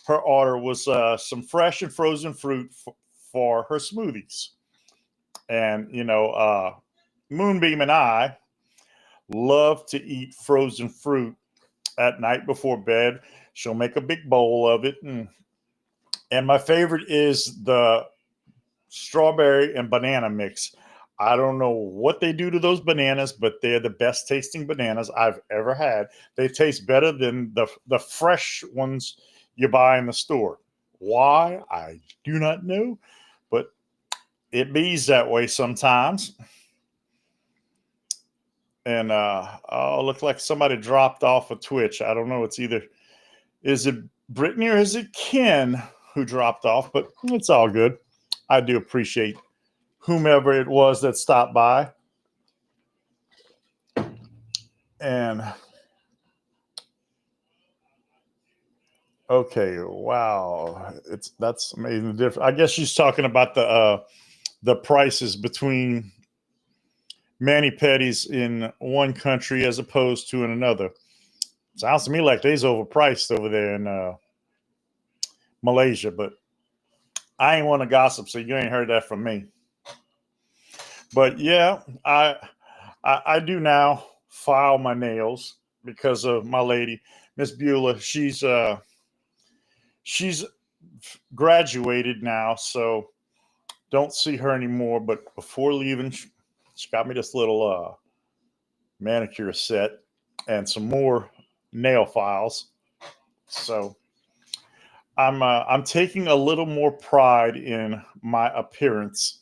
her order, was some fresh and frozen fruit for her smoothies. And Moonbeam and I love to eat frozen fruit at night before bed. She'll make a big bowl of it, and my favorite is the strawberry and banana mix. I don't know what they do to those bananas, but they're the best tasting bananas I've ever had. They taste better than the fresh ones you buy in the store. Why? I do not know, but it bees that way sometimes. And look like somebody dropped off of Twitch. I don't know. Is it Brittany or is it Ken who dropped off? But it's all good. I do appreciate whomever it was that stopped by. And okay, wow, that's amazing. I guess she's talking about the prices between mani-pedis in one country as opposed to in another. Sounds to me like they's overpriced over there in Malaysia, but I ain't want to gossip, so you ain't heard that from me. But yeah, I do now file my nails because of my lady, Miss Beulah. She's graduated now, so don't see her anymore. But before leaving, she got me this little manicure set and some more nail files. So I'm taking a little more pride in my appearance,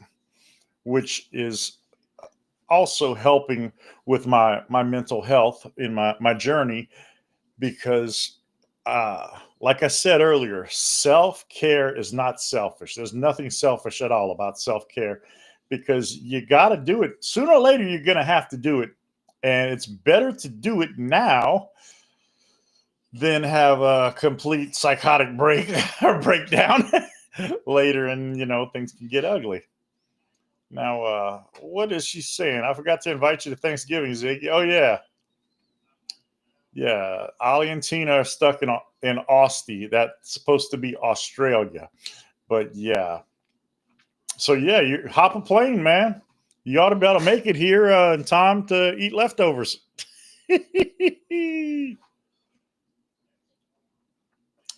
which is also helping with my mental health in my journey, because like I said earlier, self-care is not selfish. There's nothing selfish at all about self-care, because you got to do it. Sooner or later, you're going to have to do it. And it's better to do it now than have a complete psychotic break or breakdown later, and things can get ugly. Now, what is she saying? I forgot to invite you to Thanksgiving, Ziggy. Oh yeah, yeah. Ollie and Tina are stuck in Austin. That's supposed to be Australia, but yeah. So yeah, you hop a plane, man. You ought to be able to make it here in time to eat leftovers.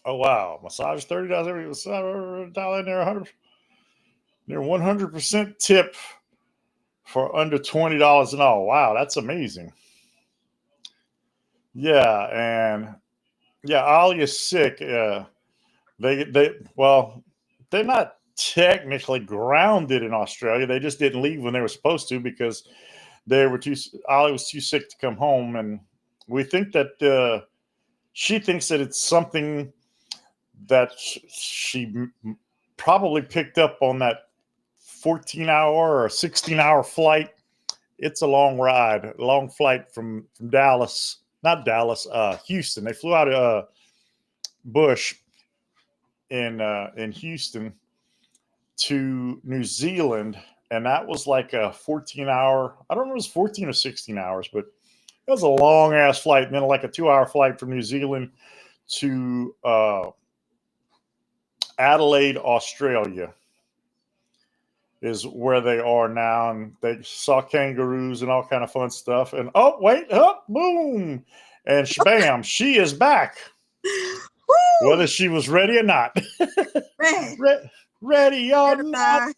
Oh wow, massage $30 every massage dollar in there, 100 near 100% tip for under $20 an hour. Wow, that's amazing. Yeah, and yeah, Ollie is sick. They're not technically grounded in Australia. They just didn't leave when they were supposed to because Ollie was too sick to come home, and we think that she thinks that it's something that she probably picked up on that 14-hour or 16-hour flight. It's a long ride, a long flight from Dallas, not Dallas, Houston. They flew out of Bush in Houston to New Zealand, and that was like a 14-hour. I don't know if it was 14 or 16 hours, but it was a long ass flight. And then like a 2-hour flight from New Zealand to Adelaide, Australia, is where they are now, and they saw kangaroos and all kind of fun stuff. And boom, and bam, she is back. Woo! Whether she was ready or not. Ready or not.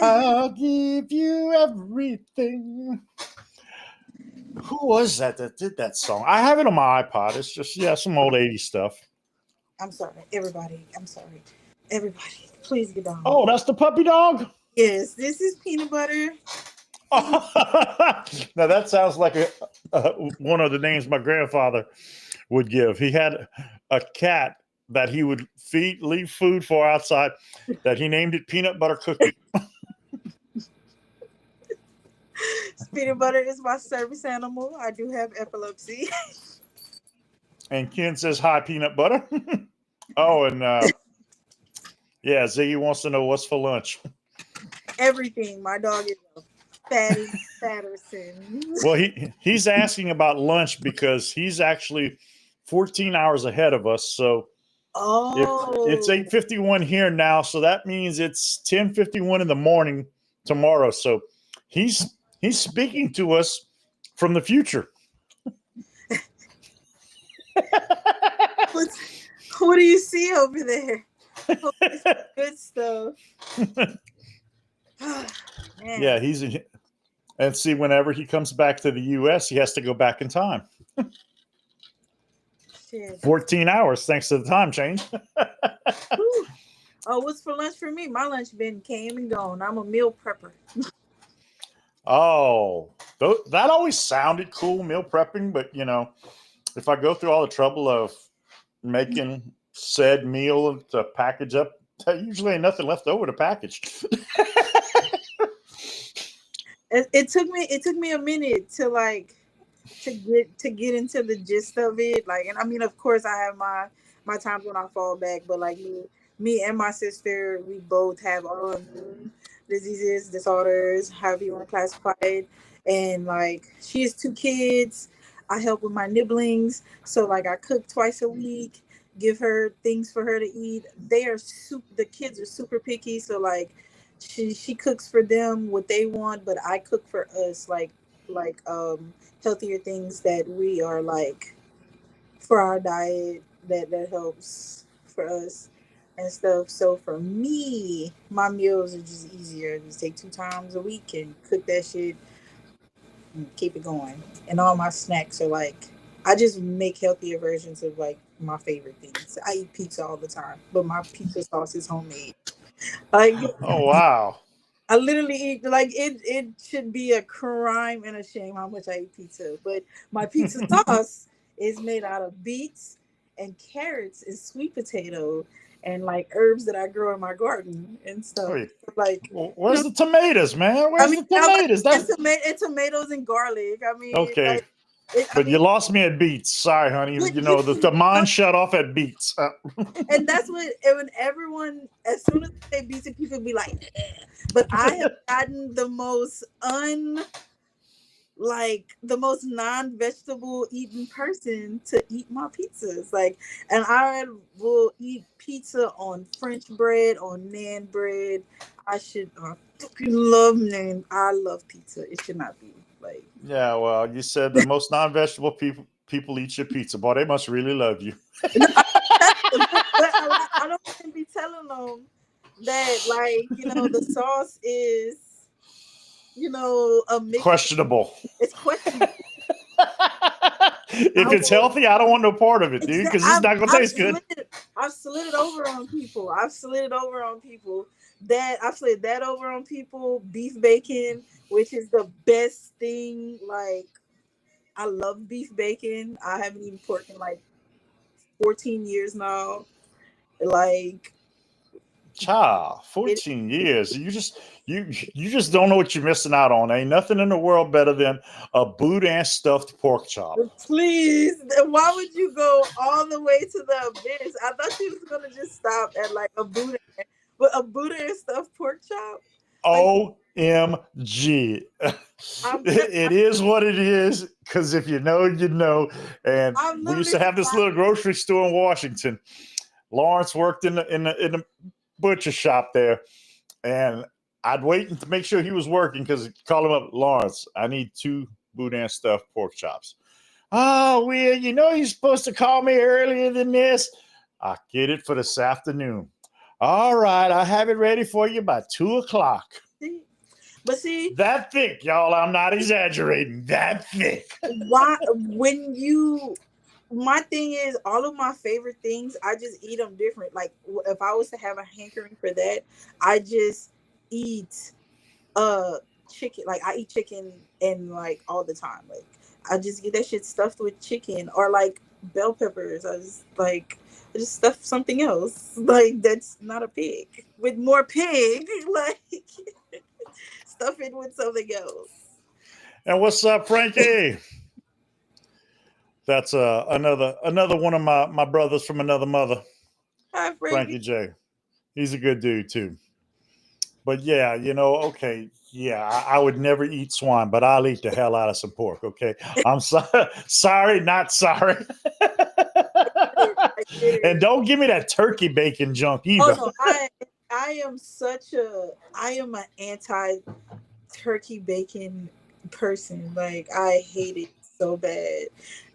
I'll give you everything. Who was that did that song? I have it on my iPod. It's just some old 80s stuff. I'm sorry, everybody. I'm sorry. Everybody, please get down. Oh, that's the puppy dog? Yes, this is Peanut Butter. Now that sounds like one of the names my grandfather would give. He had a cat that he would leave food for outside, that he named it Peanut Butter Cookie. Peanut Butter is my service animal. I do have epilepsy. And Ken says, hi, Peanut Butter. Oh, and Yeah, Ziggy wants to know what's for lunch. Everything. My dog is a fatty Patterson. Well, he's asking about lunch because he's actually 14 hours ahead of us. So if it's Oh, 8:51 here now, so that means it's 10:51 in the morning tomorrow. So he's speaking to us from the future. what do you see over there? Oh, it's good stuff. Yeah, Man, and see, whenever he comes back to the US, he has to go back in time. shit. 14 hours thanks to the time change. Whew. Oh, what's for lunch for me? My lunch been came and gone. I'm a meal prepper. Oh, that always sounded cool, meal prepping, but if I go through all the trouble of making said meal to package up, there usually ain't nothing left over to package. It took me a minute to get into the gist of it. Like, and I mean, of course, I have my times when I fall back, but like me and my sister, we both have autoimmune diseases, disorders, however you want to classify it. And like, she has 2 kids. I help with my nibblings, so like I cook twice a week, give her things for her to eat. The kids are super picky, so like she cooks for them what they want, but I cook for us like healthier things that we are like for our diet that helps for us and stuff. So for me, my meals are just easier. Just take 2 times a week and cook that shit and keep it going. And all my snacks are like I just make healthier versions of like my favorite things. I eat pizza all the time, but my pizza sauce is homemade. Like Oh, wow. I literally eat like it should be a crime and a shame how much I eat pizza. But my pizza sauce is made out of beets and carrots and sweet potato and like herbs that I grow in my garden and stuff. Wait, Like where's the tomatoes, man? I Where's mean the tomatoes? and tomatoes and garlic. I mean Okay, like I but mean you lost me at beets. Sorry, honey. The mind shut off at beets. and that's what when everyone as soon as they say beets people be like but I have gotten the most non-vegetable eating person to eat my pizzas. Like, and I will eat pizza on French bread, on naan bread. I fucking love naan. I love pizza. It should not be like. Yeah, well, you said the most non-vegetable people eat your pizza. Boy, they must really love you. I don't even be telling them that, like, the sauce is, a mix. Questionable. It's questionable. If it's healthy, I don't want no part of it, dude, because it's not gonna taste good. I've slid it over on people. I've slid that over on people. Beef bacon, which is the best thing. Like, I love beef bacon. I haven't eaten pork in like 14 years now. Like, 14 years. You just don't know what you're missing out on. Ain't nothing in the world better than a boudin stuffed pork chop. please, why would you go all the way to the abyss? I thought you was gonna just stop at like a boudin, but a boudin stuffed pork chop. OMG. It is what it is, because if you know, you know. And we used to have this little grocery store in Washington. Lawrence worked in the butcher shop there, and I'd wait to make sure he was working because call him up, Lawrence, I need 2 boudin stuffed pork chops. Oh, well, you're supposed to call me earlier than this. I get it for this afternoon. All right, I'll have it ready for you by 2:00. But see, that thick, y'all. I'm not exaggerating. That thick. Why? My thing is, all of my favorite things, I just eat them different. Like, if I was to have a hankering for that, I just eat chicken. Like, I eat chicken and like all the time. Like, I just get that shit stuffed with chicken or like bell peppers. I just stuff something else. Like, that's not a pig with more pig. Like, stuff it with something else. And what's up, Frankie? That's another one of my brothers from another mother. Hi, Frankie J. He's a good dude too. But yeah, okay. Yeah, I would never eat swine, but I'll eat the hell out of some pork. Okay. I'm sorry. Sorry, not sorry. I get And it. don't give me that turkey bacon junk Oh either. no, I am an anti turkey bacon person. Like I hate it so bad.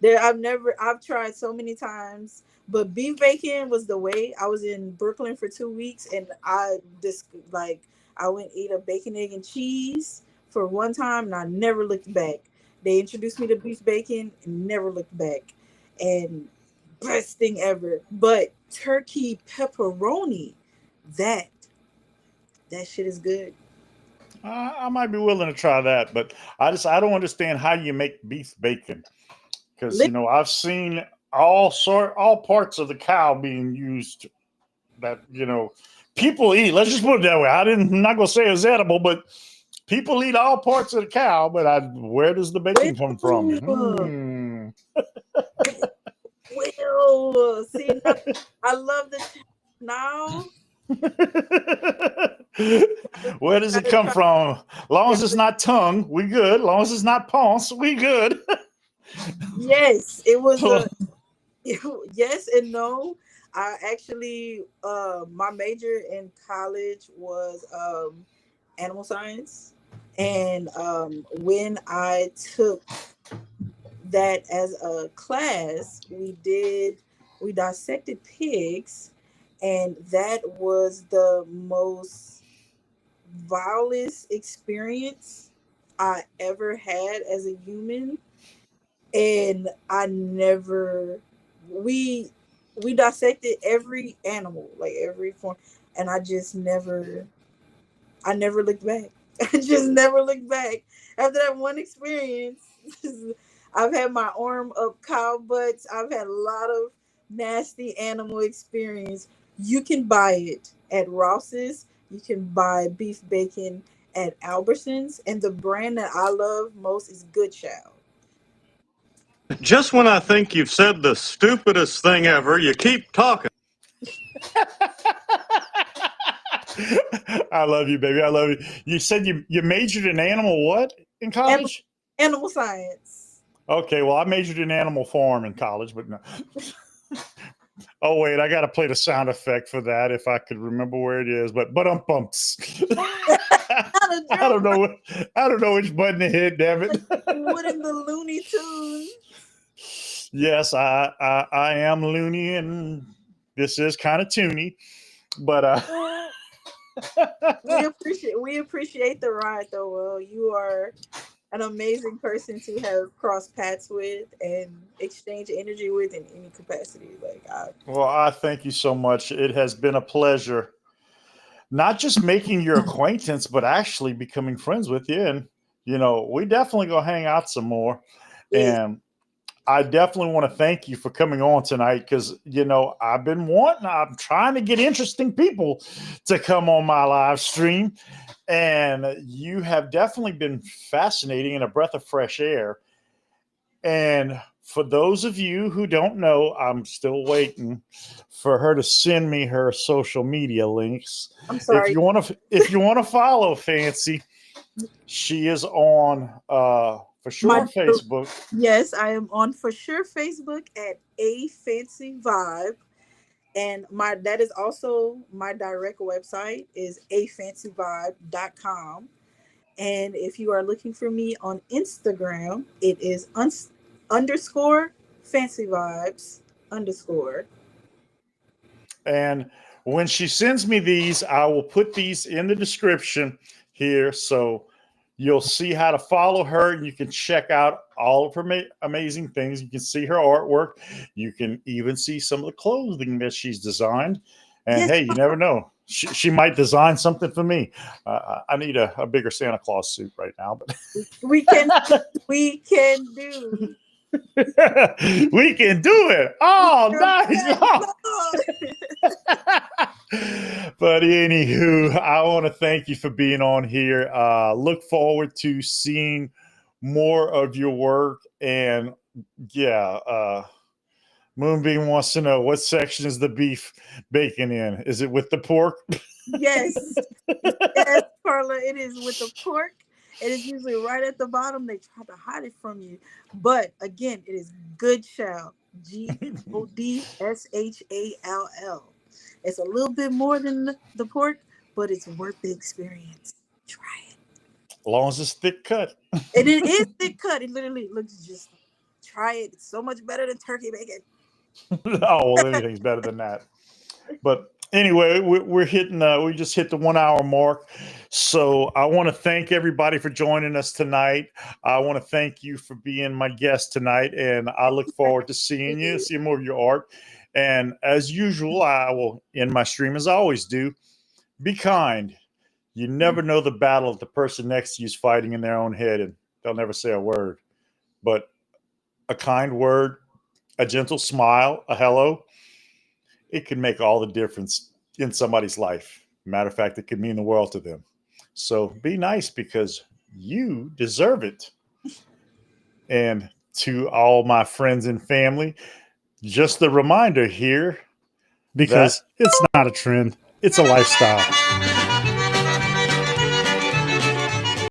I've tried so many times, but beef bacon was the way. I was in Brooklyn for 2 weeks and I just like I went eat a bacon, egg, and cheese for one time and I never looked back. They introduced me to beef bacon and never looked back. And best thing ever. But turkey pepperoni, that that shit is good. I might be willing to try that, but I don't understand how you make beef bacon because I've seen all parts of the cow being used that people eat. Let's just put it that way. I'm not gonna say it's edible, but people eat all parts of the cow. But where does the bacon come from? Well, well, see, now, I love the now. Where does it Gotta come try, from? Long as it's gotta- not tongue, we good. Long as it's not pons, we good. yes, it was a yes and no. I actually, my major in college was animal science, and when I took that as a class, we dissected pigs, and that was the most vilest experience I ever had as a human. And I never we we dissected every animal, like every form, and I never looked back. I just never looked back. After that one experience, I've had my arm up cow butts. I've had a lot of nasty animal experience. You can buy it at Ross's. You can buy beef bacon at Albertsons. And the brand that I love most is Good Child. Just when I think you've said the stupidest thing ever, you keep talking. I love you, baby. I love you. You said you majored in animal what in Animal, college? animal science. Okay, well, I majored in animal farm in college, but no. Oh wait, I got to play the sound effect for that if I could remember where it is. But bumps. I don't know. I don't know which button to hit. Damn it! What in the Looney Tunes? Yes, I am loony, and this is kind of toony, but we appreciate the ride though. Well, you are an amazing person to have crossed paths with and exchange energy with in any capacity. well, I thank you so much. It has been a pleasure, not just making your acquaintance, but actually becoming friends with you. And we definitely gonna hang out some more. Yes, And I definitely want to thank you for coming on tonight because I'm trying to get interesting people to come on my live stream, and you have definitely been fascinating and a breath of fresh air. And for those of you who don't know, I'm still waiting for her to send me her social media links. I'm sorry. If you want to follow Fancy, she is on for sure My Facebook. Yes, I am on for sure Facebook at A Fancy Vibe. And that is also my direct website is afancyvibe.com. And if you are looking for me on Instagram, it is underscore fancy vibes underscore. And when she sends me these, I will put these in the description here. So you'll see how to follow her. And you can check out all of her amazing things. You can see her artwork. You can even see some of the clothing that she's designed. And Yes, hey, you never know. She might design something for me. I need a bigger Santa Claus suit right now. But we can we can do. we can do it. Oh, nice. But anywho, I want to thank you for being on here. Look forward to seeing more of your work. And yeah, Moonbeam wants to know, what section is the beef bacon in? Is it with the pork? Yes. Yes, Carla, it is with the pork. It is usually right at the bottom. They try to hide it from you. But again, it is good shell. Godshall. It's a little bit more than the pork, but it's worth the experience. Try it. As long as it's thick cut. And it is thick cut. It literally looks just try it. It's so much better than turkey bacon. Oh, well, anything's better than that. But anyway, we're hitting, we just hit the 1 hour mark. So I want to thank everybody for joining us tonight. I want to thank you for being my guest tonight. And I look forward to seeing you, seeing more of your art. And as usual, I will end my stream as I always do. Be kind. You never know the battle that the person next to you is fighting in their own head, and they'll never say a word. But a kind word, a gentle smile, a hello, it can make all the difference in somebody's life. Matter of fact, it could mean the world to them. So be nice, because you deserve it. And to all my friends and family, just the reminder here, because it's not a trend, it's a lifestyle.